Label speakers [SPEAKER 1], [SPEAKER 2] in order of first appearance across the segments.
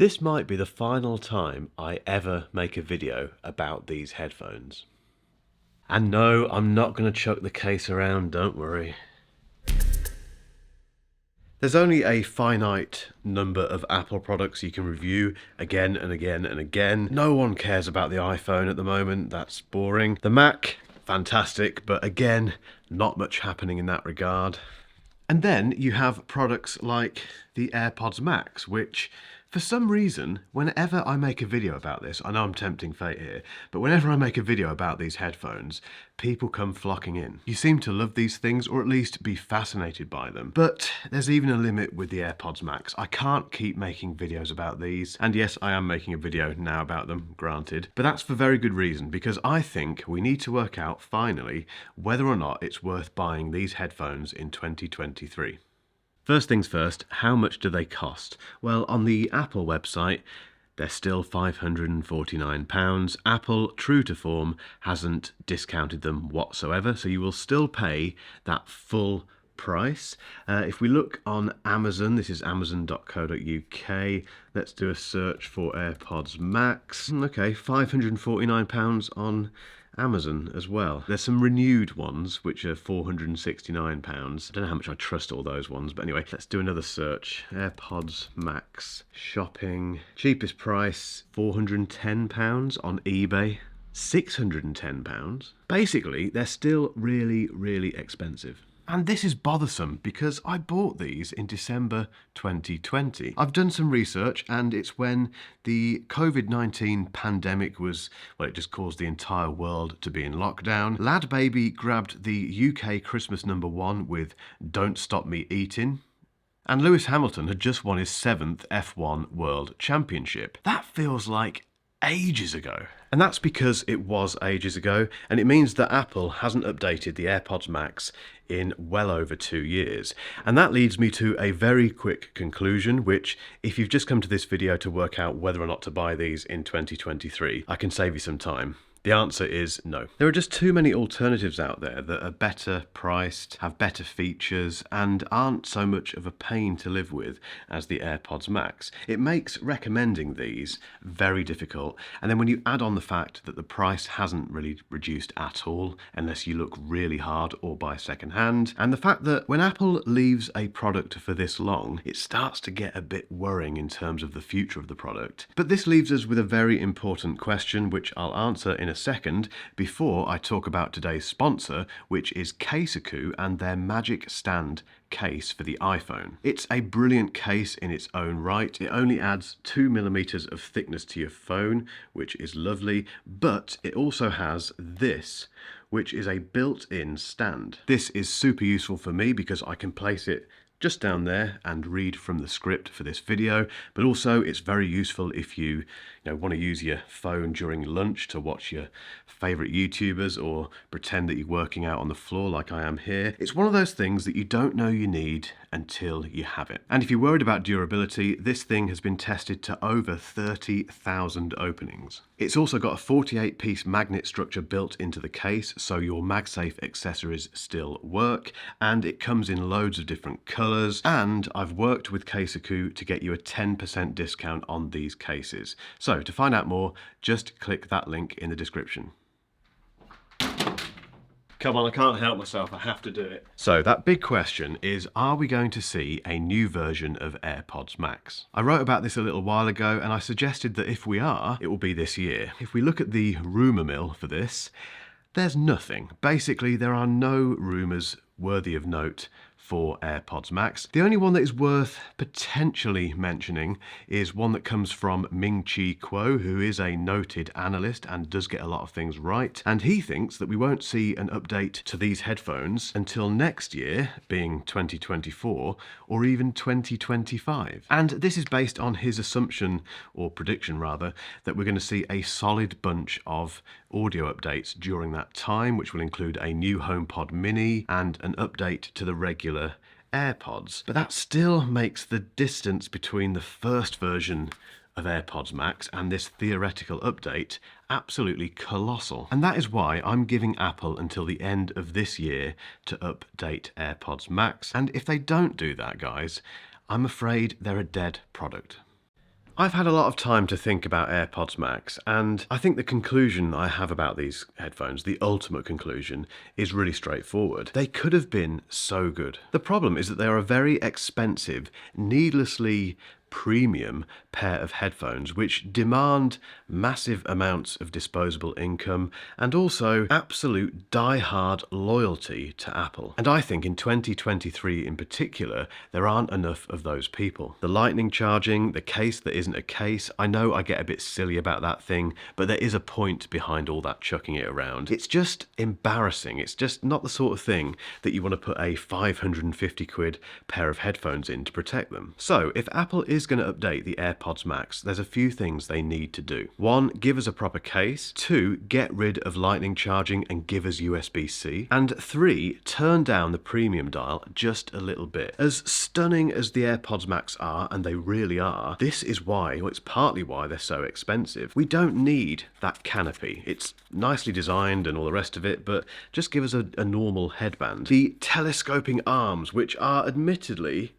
[SPEAKER 1] This might be the final time I ever make a video about these headphones. And no, I'm not going to chuck the case around, don't worry. There's only a finite number of Apple products you can review again and again and again. No one cares about the iPhone at the moment, that's boring. The Mac, fantastic, but again, not much happening in that regard. And then you have products like the AirPods Max, which for some reason, whenever I make a video about this, I know I'm tempting fate here, but whenever I make a video about these headphones, people come flocking in. You seem to love these things, or at least be fascinated by them. But there's even a limit with the AirPods Max. I can't keep making videos about these. And yes, I am making a video now about them, granted. But that's for very good reason, because I think we need to work out, finally, whether or not it's worth buying these headphones in 2023. First things first, how much do they cost? Well, on the Apple website, they're still £549. Apple, true to form, hasn't discounted them whatsoever, so you will still pay that full price. If we look on Amazon, this is amazon.co.uk, let's do a search for AirPods Max. Okay, £549 on Amazon as well. There's some renewed ones which are £469. I don't know how much I trust all those ones, but anyway, let's do another search. AirPods Max shopping. Cheapest price £410 on eBay. £610. Basically, they're still really, really expensive. And this is bothersome because I bought these in December 2020. I've done some research, and it's when the COVID-19 pandemic was, well, it just caused the entire world to be in lockdown. Lad Baby grabbed the UK Christmas #1 with Don't Stop Me Eating. And Lewis Hamilton had just won his 7th F1 World Championship. That feels like ages ago. And that's because it was ages ago, and it means that Apple hasn't updated the AirPods Max in well over 2 years. And that leads me to a very quick conclusion, which, if you've just come to this video to work out whether or not to buy these in 2023, I can save you some time. The answer is no. There are just too many alternatives out there that are better priced, have better features, and aren't so much of a pain to live with as the AirPods Max. It makes recommending these very difficult, and then when you add on the fact that the price hasn't really reduced at all, unless you look really hard or buy secondhand, and the fact that when Apple leaves a product for this long, it starts to get a bit worrying in terms of the future of the product. But this leaves us with a very important question, which I'll answer in a second, before I talk about today's sponsor, which is Casekoo and their Magic Stand case for the iPhone. It's a brilliant case in its own right. It only adds 2mm of thickness to your phone, which is lovely, but it also has this, which is a built-in stand. This is super useful for me because I can place it just down there and read from the script for this video, but also it's very useful if you want to use your phone during lunch to watch your favorite YouTubers or pretend that you're working out on the floor like I am here. It's one of those things that you don't know you need until you have it. And if you're worried about durability, this thing has been tested to over 30,000 openings. It's also got a 48-piece magnet structure built into the case, so your MagSafe accessories still work, and it comes in loads of different colors, and I've worked with Casekoo to get you a 10% discount on these cases. So to find out more, just click that link in the description. Come on, I can't help myself, I have to do it. So that big question is, are we going to see a new version of AirPods Max? I wrote about this a little while ago, and I suggested that if we are, it will be this year. If we look at the rumour mill for this, there's nothing. Basically, there are no rumours worthy of note for AirPods Max. The only one that is worth potentially mentioning is one that comes from Ming-Chi Kuo, who is a noted analyst and does get a lot of things right. And he thinks that we won't see an update to these headphones until next year, being 2024, or even 2025. And this is based on his assumption, or prediction rather, that we're going to see a solid bunch of audio updates during that time, which will include a new HomePod Mini and an update to the regular AirPods. But that still makes the distance between the first version of AirPods Max and this theoretical update absolutely colossal. And that is why I'm giving Apple until the end of this year to update AirPods Max. And if they don't do that, guys, I'm afraid they're a dead product. I've had a lot of time to think about AirPods Max, and I think the conclusion I have about these headphones, the ultimate conclusion, is really straightforward. They could have been so good. The problem is that they are a very expensive, needlessly premium pair of headphones which demand massive amounts of disposable income and also absolute die-hard loyalty to Apple. And I think in 2023 in particular, there aren't enough of those people. The lightning charging, the case that isn't a case, I know I get a bit silly about that thing, but there is a point behind all that chucking it around. It's just embarrassing. It's just not the sort of thing that you want to put a 550 quid pair of headphones in to protect them. So if Apple is going to update the AirPods Max, there's a few things they need to do. 1, give us a proper case. 2, get rid of lightning charging and give us USB-C. And 3, turn down the premium dial just a little bit. As stunning as the AirPods Max are, and they really are, this is why, or it's partly why they're so expensive. We don't need that canopy. It's nicely designed and all the rest of it, but just give us a normal headband. The telescoping arms, which are admittedly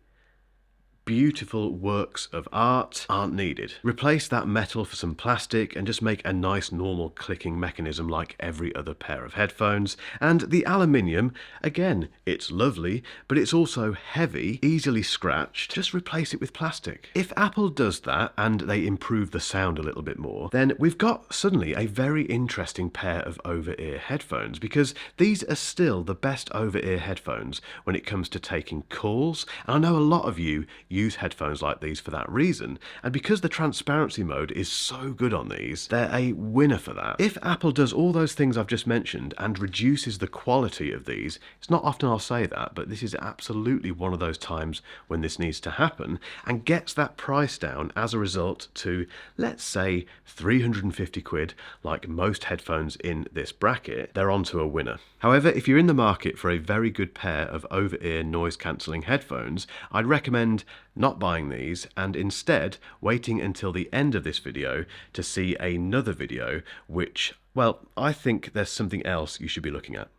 [SPEAKER 1] beautiful works of art, aren't needed. Replace that metal for some plastic and just make a nice normal clicking mechanism like every other pair of headphones. And the aluminium, again, it's lovely, but it's also heavy, easily scratched. Just replace it with plastic. If Apple does that and they improve the sound a little bit more, then we've got suddenly a very interesting pair of over-ear headphones, because these are still the best over-ear headphones when it comes to taking calls. And I know a lot of you use headphones like these for that reason, and because the transparency mode is so good on these, they're a winner for that. If Apple does all those things I've just mentioned and reduces the quality of these, it's not often I'll say that, but this is absolutely one of those times when this needs to happen, and gets that price down as a result to, let's say, 350 quid, like most headphones in this bracket, they're onto a winner. However, if you're in the market for a very good pair of over-ear noise cancelling headphones, I'd recommend not buying these and instead waiting until the end of this video to see another video which, well, I think there's something else you should be looking at.